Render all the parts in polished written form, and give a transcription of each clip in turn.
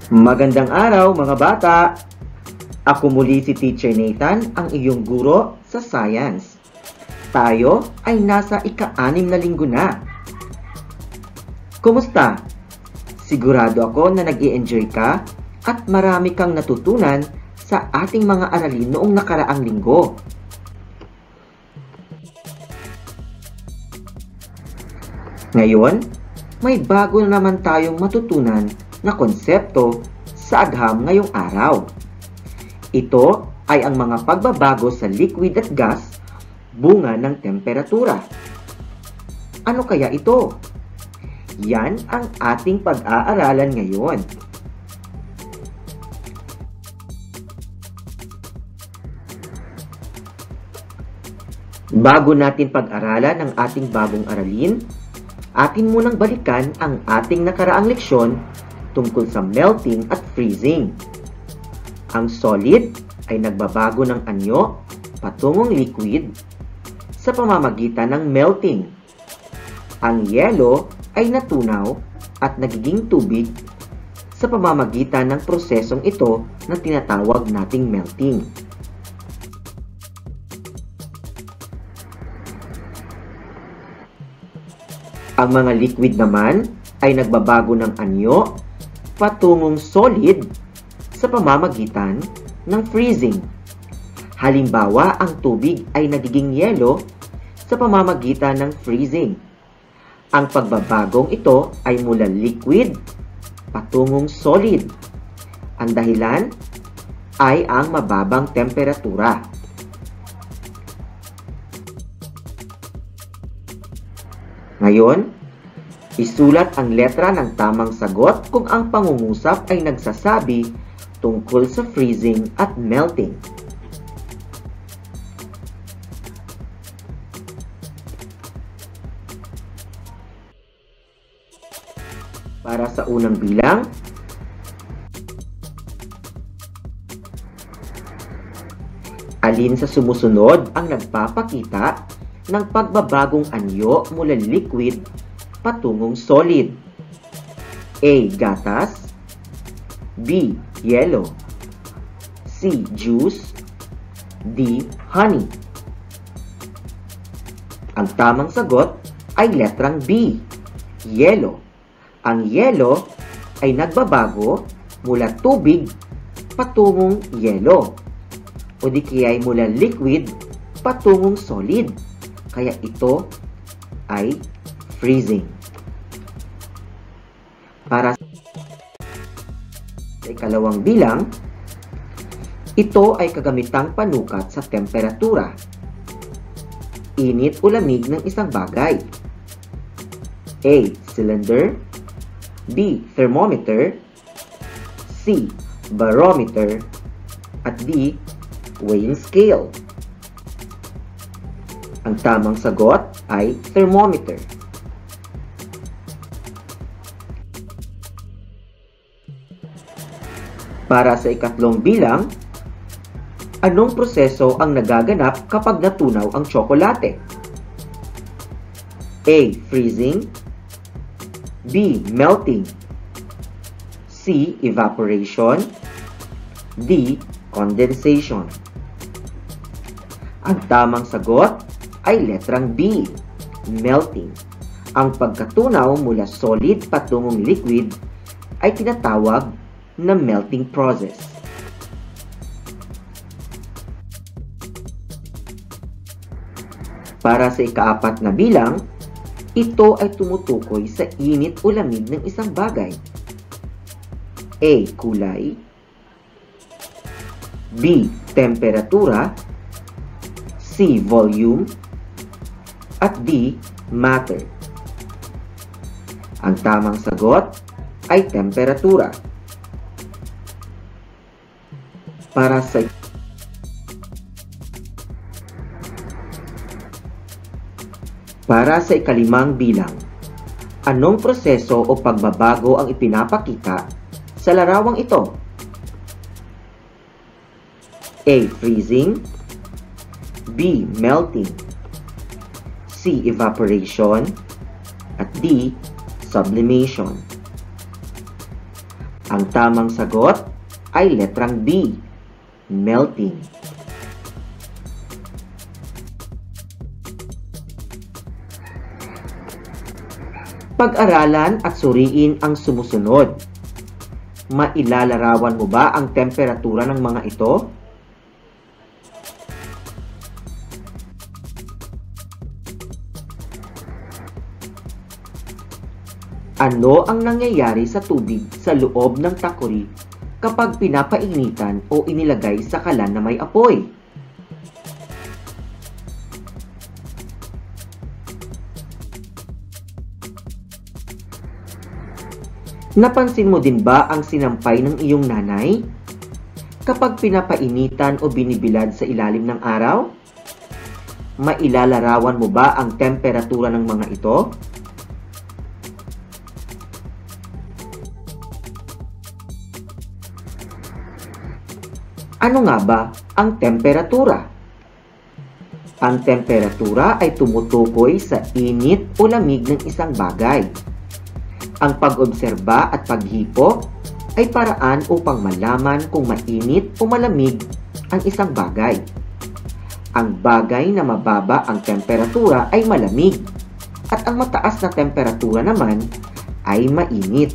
Magandang araw mga bata! Ako muli si Teacher Nathan, ang iyong guro sa Science. Tayo ay nasa ika-6 na linggo na. Kumusta? Sigurado ako na nag-i-enjoy ka at marami kang natutunan sa ating mga aralin noong nakaraang linggo. Ngayon, may bago na naman tayong matutunan na konsepto sa agham ngayong araw. Ito ay ang mga pagbabago sa liquid at gas bunga ng temperatura. Ano kaya ito? Yan ang ating pag-aaralan ngayon. Bago natin pag-aralan ang ating bagong aralin, atin munang balikan ang ating nakaraang leksyon tungkol sa melting at freezing. Ang solid ay nagbabago ng anyo patungong liquid sa pamamagitan ng melting. Ang yelo ay natunaw at nagiging tubig sa pamamagitan ng prosesong ito na tinatawag nating melting. Ang mga liquid naman ay nagbabago ng anyo patungong solid sa pamamagitan ng freezing. Halimbawa, ang tubig ay nagiging yelo sa pamamagitan ng freezing. Ang pagbabagong ito ay mula liquid patungong solid. Ang dahilan ay ang mababang temperatura. Ngayon, isulat ang letra ng tamang sagot kung ang pangungusap ay nagsasabi tungkol sa freezing at melting. Para sa unang bilang, alin sa sumusunod ang nagpapakita ng pagbabagong anyo mula liquid patungong solid? A. Gatas, B. Yelo, C. Juice, D. Honey. Ang tamang sagot ay letrang B. Yelo. Ang yelo ay nagbabago mula tubig patungong yelo o di kaya'y mula liquid patungong solid. Kaya ito ay freezing. Para sa ikalawang bilang, ito ay kagamitang panukat sa temperatura, init o lamig ng isang bagay. A. Cylinder, B. Thermometer, C. Barometer, at D. Weighing scale. Ang tamang sagot ay thermometer. Para sa ikatlong bilang, anong proseso ang nagaganap kapag natunaw ang tsokolate? A. Freezing, B. Melting, C. Evaporation, D. Condensation. Ang tamang sagot ay letrang B. Melting. Ang pagkatunaw mula solid patungong liquid ay tinatawag na melting process. Para sa ikaapat na bilang, ito ay tumutukoy sa init o lamig ng isang bagay. A. Kulay, B. Temperatura, C. Volume, at D. Matter. Ang tamang sagot ay temperatura. Para sa ikalimang bilang, anong proseso o pagbabago ang ipinapakita sa larawang ito? A. Freezing, B. Melting, C. Evaporation, at D. Sublimation. Ang tamang sagot ay letrang D, melting. Pag-aralan at suriin ang sumusunod. Mailalarawan mo ba ang temperatura ng mga ito? Ano ang nangyayari sa tubig sa loob ng takuri kapag pinapainitan o inilagay sa kalan na may apoy? Napansin mo din ba ang sinampay ng iyong nanay kapag pinapainitan o binibilad sa ilalim ng araw? Mailalarawan mo ba ang temperatura ng mga ito? Ano nga ba ang temperatura? Ang temperatura ay tumutukoy sa init o lamig ng isang bagay. Ang pag-obserba at paghipo ay paraan upang malaman kung mainit o malamig ang isang bagay. Ang bagay na mababa ang temperatura ay malamig at ang mataas na temperatura naman ay mainit.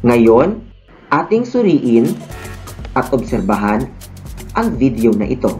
Ngayon, ating suriin at obserbahan ang video na ito.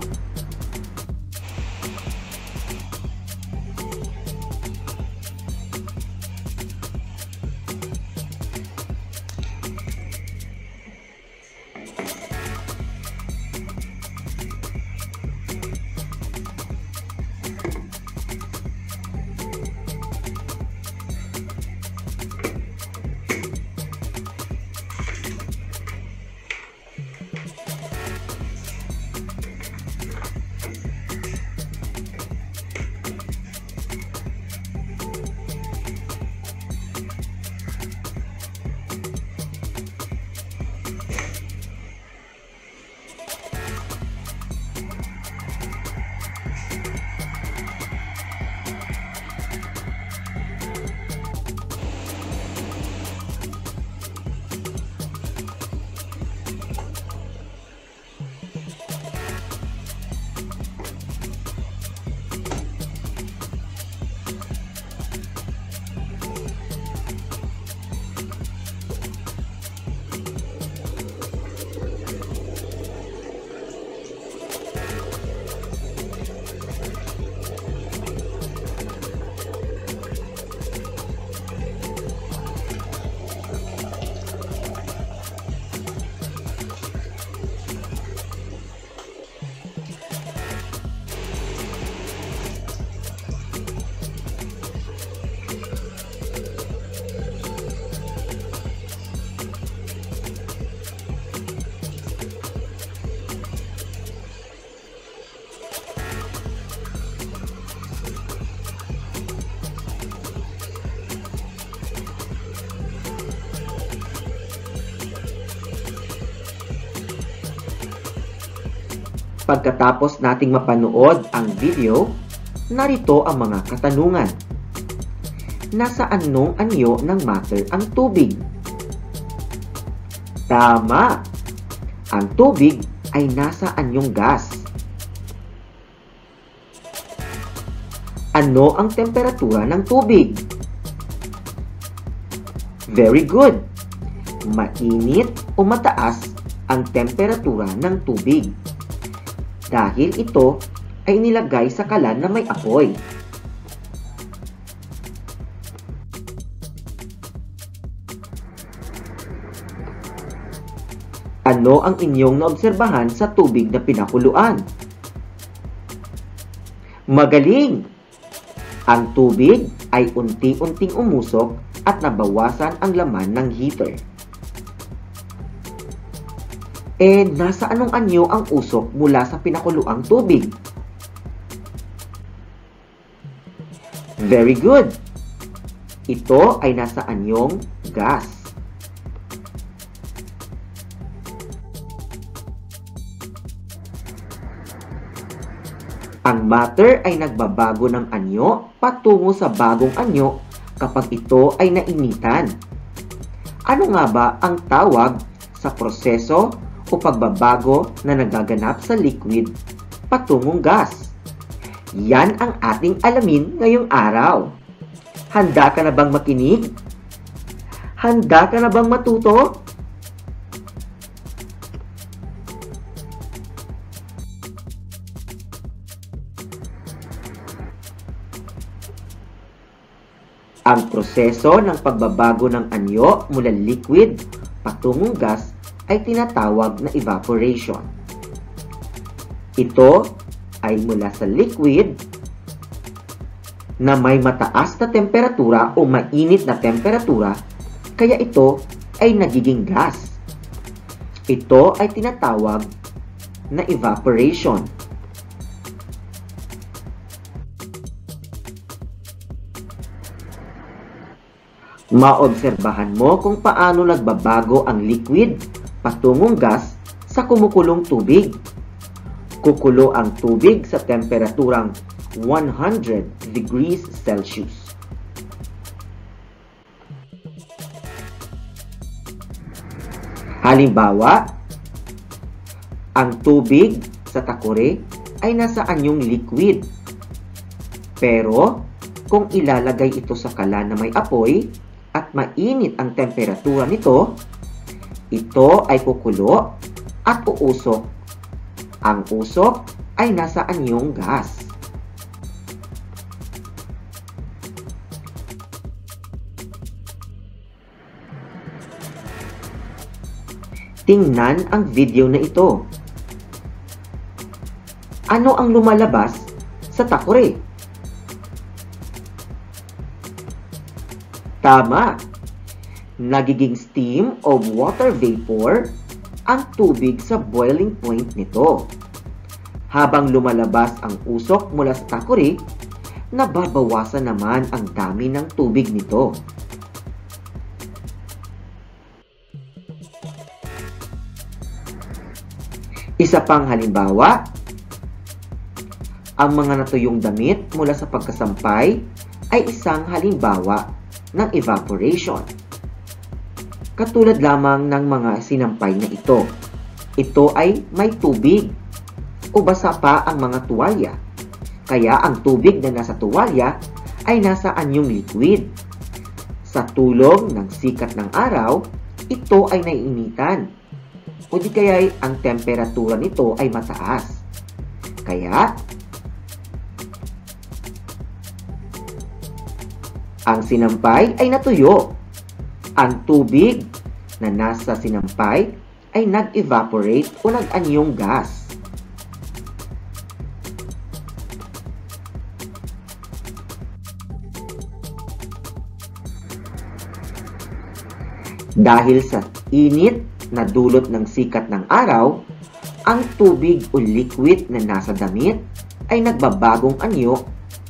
Pagkatapos nating mapanood ang video, narito ang mga katanungan. Nasa anong anyo ng matter ang tubig? Tama! Ang tubig ay nasa anyong gas. Ano ang temperatura ng tubig? Very good! Mainit o mataas ang temperatura ng tubig dahil ito ay nilagay sa kalan na may apoy. Ano ang inyong naobserbahan sa tubig na pinakuluan? Magaling! Ang tubig ay unti-unting umusok at nabawasan ang laman ng heater. Nasa anong anyo ang usok mula sa pinakuluang tubig? Very good! Ito ay nasa anyong gas. Ang matter ay nagbabago ng anyo patungo sa bagong anyo kapag ito ay nainitan. Ano nga ba ang tawag sa proseso o pagbabago na nagaganap sa liquid patungong gas? Yan ang ating alamin ngayong araw. Handa ka na bang makinig? Handa ka na bang matuto? Ang proseso ng pagbabago ng anyo mula liquid patungong gas ay tinatawag na evaporation. Ito ay mula sa liquid na may mataas na temperatura o mainit na temperatura, kaya ito ay nagiging gas. Ito ay tinatawag na evaporation. Maobserbahan mo kung paano nagbabago ang liquid patungong gas sa kumukulong tubig. Kukulo ang tubig sa temperaturang 100 degrees Celsius. Halimbawa, ang tubig sa takore ay nasa anyong liquid. Pero, kung ilalagay ito sa kalan na may apoy at mainit ang temperatura nito, ito ay kukulo at uusok. Ang usok ay nasa anyong gas. Tingnan ang video na ito. Ano ang lumalabas sa takore? Tama! Nagiging steam o water vapor ang tubig sa boiling point nito. Habang lumalabas ang usok mula sa takore, nababawasan naman ang dami ng tubig nito. Isa pang halimbawa, ang mga natuyong damit mula sa pagkasampay ay isang halimbawa ng evaporation. Katulad lamang ng mga sinampay na ito. Ito ay may tubig o basa pa ang mga tuwalya. Kaya ang tubig na nasa tuwalya ay nasa anyong liquid. Sa tulong ng sikat ng araw, ito ay naiinitan. O di kaya'y ang temperatura nito ay mataas. Kaya, ang sinampay ay natuyo. Ang tubig na nasa sinampay ay nag-evaporate o nag-anyong gas. Dahil sa init na dulot ng sikat ng araw, ang tubig o liquid na nasa damit ay nagbabagong anyo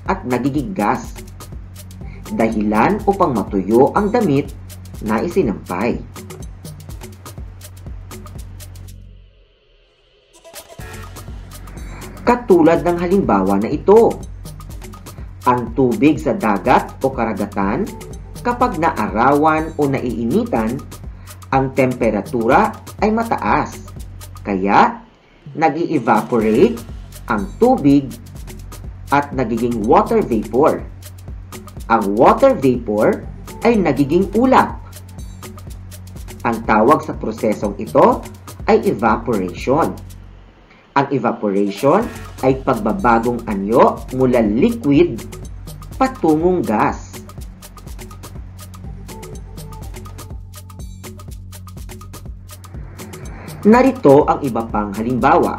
at nagiging gas. Dahilan upang matuyo ang damit na isinampay. Katulad ng halimbawa na ito, ang tubig sa dagat o karagatan kapag naarawan o naiinitan, ang temperatura ay mataas. Kaya, nag-i-evaporate ang tubig at nagiging water vapor. Ang water vapor ay nagiging ulap. Ang tawag sa prosesong ito ay evaporation. Ang evaporation ay pagbabagong anyo mula liquid patungong gas. Narito ang iba pang halimbawa.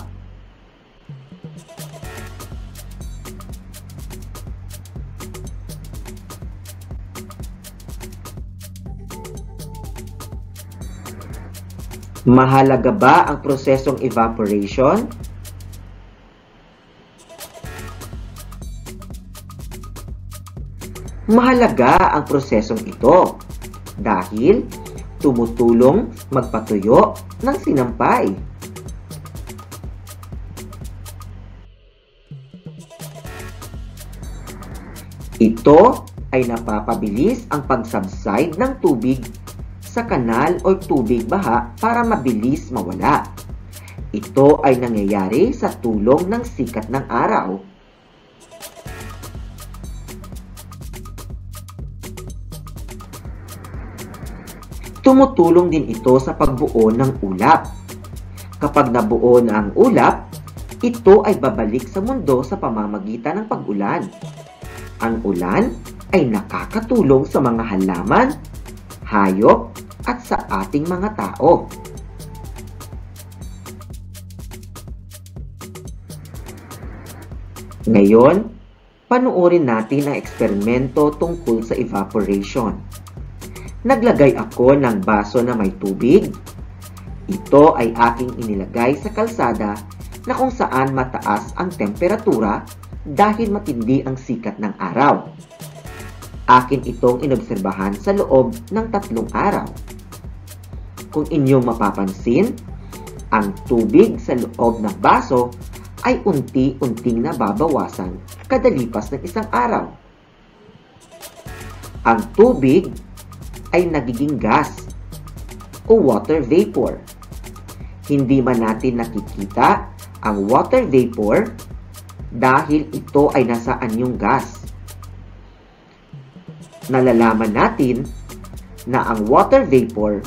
Mahalaga ba ang prosesong evaporation? Mahalaga ang prosesong ito dahil tumutulong magpatuyo ng sinampay. Ito ay napapabilis ang pag-subside ng tubig sa kanal o tubig baha para mabilis mawala. Ito ay nangyayari sa tulong ng sikat ng araw. Tumutulong din ito sa pagbuo ng ulap. Kapag nabuo na ang ulap, ito ay babalik sa mundo sa pamamagitan ng pag-ulan. Ang ulan ay nakakatulong sa mga halaman, hayop, at sa ating mga tao. Ngayon, panuorin natin ang eksperimento tungkol sa evaporation. Naglagay ako ng baso na may tubig. Ito ay aking inilagay sa kalsada na kung saan mataas ang temperatura dahil matindi ang sikat ng araw. Akin itong inobserbahan sa loob ng 3 araw. Kung inyong mapapansin, ang tubig sa loob ng baso ay unti-unting nababawasan kada lipas ng 1 araw. Ang tubig ay nagiging gas o water vapor. Hindi man natin nakikita ang water vapor dahil ito ay nasa anyong gas. Nalalaman natin na ang water vapor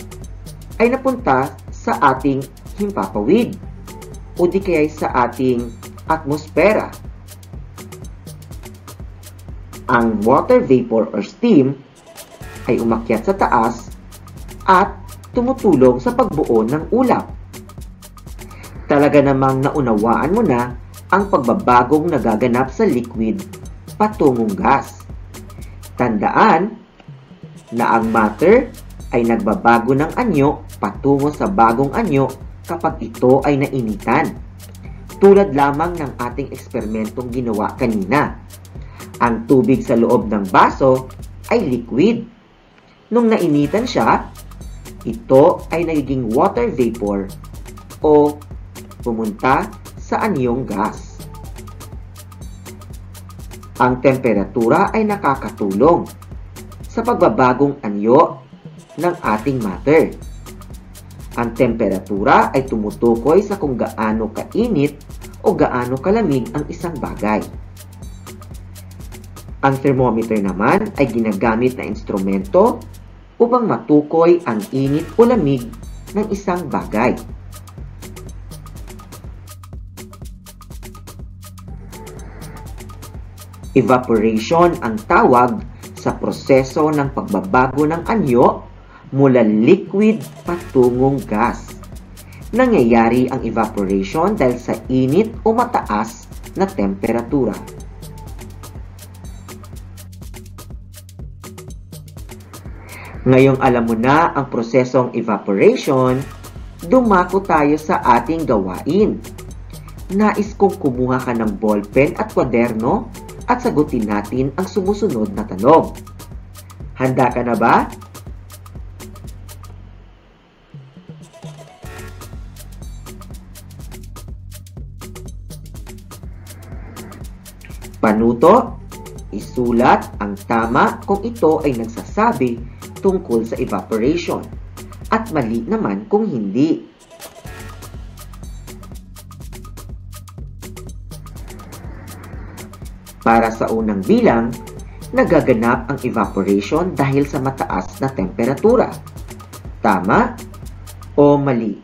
ay napunta sa ating himpapawid o di kaya sa ating atmosfera. Ang water vapor or steam ay umakyat sa taas at tumutulong sa pagbuo ng ulap. Talaga namang naunawaan mo na ang pagbabagong nagaganap sa liquid patungong gas. Tandaan na ang matter ay nagbabago ng anyo patungo sa bagong anyo kapag ito ay nainitan. Tulad lamang ng ating eksperimentong ginawa kanina. Ang tubig sa loob ng baso ay liquid. Nung nainitan siya, ito ay nagiging water vapor o pumunta sa anyong gas. Ang temperatura ay nakakatulong sa pagbabagong anyo ng ating matter. Ang temperatura ay tumutukoy sa kung gaano kainit o gaano kalamig ang isang bagay. Ang thermometer naman ay ginagamit na instrumento upang matukoy ang init o lamig ng isang bagay. Evaporation ang tawag sa proseso ng pagbabago ng anyo mula liquid patungong gas. Nangyayari ang evaporation dahil sa init o mataas na temperatura. Ngayong alam mo na ang prosesong evaporation, dumako tayo sa ating gawain. Nais kong kumuha ka ng ballpen at kwaderno at sagutin natin ang sumusunod na tanong. Handa ka na ba? Panuto, isulat ang tama kung ito ay nagsasabi tungkol sa evaporation at mali naman kung hindi. Para sa unang bilang, nagaganap ang evaporation dahil sa mataas na temperatura. Tama o mali?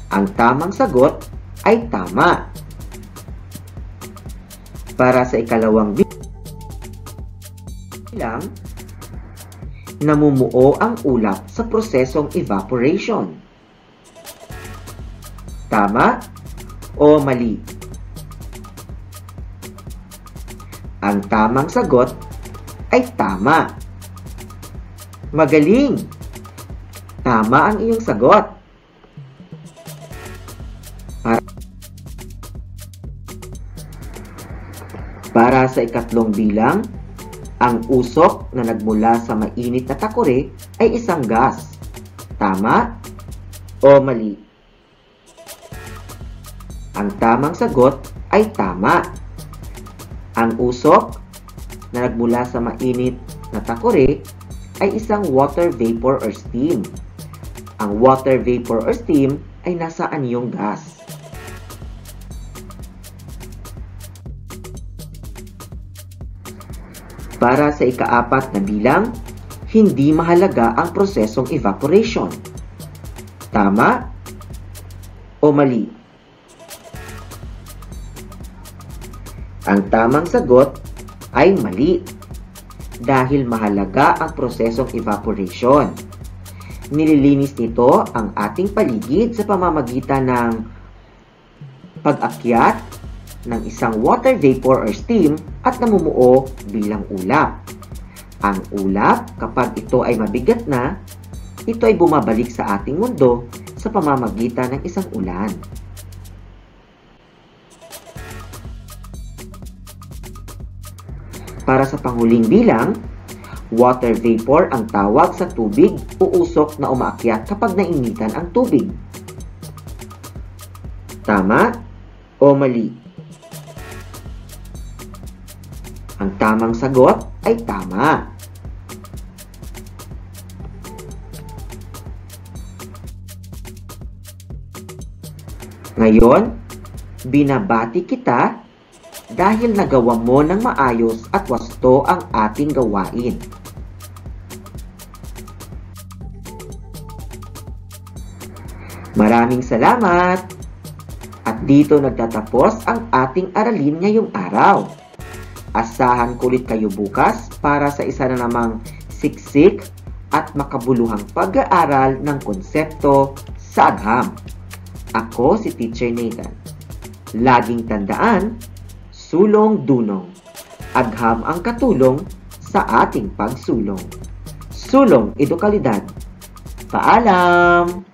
Ang tamang sagot ay tama. Para sa ikalawang bilang, namumuo ang ulap sa prosesong evaporation. Tama o mali? Ang tamang sagot ay tama. Magaling! Tama ang iyong sagot. Para sa ikatlong bilang, ang usok na nagmula sa mainit na takore ay isang gas. Tama o mali? Ang tamang sagot ay tama. Ang usok na nagmula sa mainit na takore ay isang water vapor or steam. Ang water vapor or steam ay nasa anyong gas. Para sa ika-4 na bilang, hindi mahalaga ang prosesong evaporation. Tama o mali? Ang tamang sagot ay mali dahil mahalaga ang prosesong evaporation. Nililinis nito ang ating paligid sa pamamagitan ng pag-akyat ng isang water vapor or steam at namumuo bilang ulap. Ang ulap, kapag ito ay mabigat na, ito ay bumabalik sa ating mundo sa pamamagitan ng isang ulan. Para sa panghuling bilang, water vapor ang tawag sa tubig o usok na umaakyat kapag nainitan ang tubig. Tama o mali? Ang tamang sagot ay tama. Ngayon, binabati kita dahil nagawa mo ng maayos at wasto ang ating gawain. Maraming salamat! At dito nagtatapos ang ating aralin ngayong araw. Asahan ko ulit kayo bukas para sa isa na namang siksik at makabuluhang pag-aaral ng konsepto sa agham. Ako si Teacher Nathan. Laging tandaan, sulong-dunong. Agham ang katulong sa ating pagsulong. Sulong edukalidad. Paalam!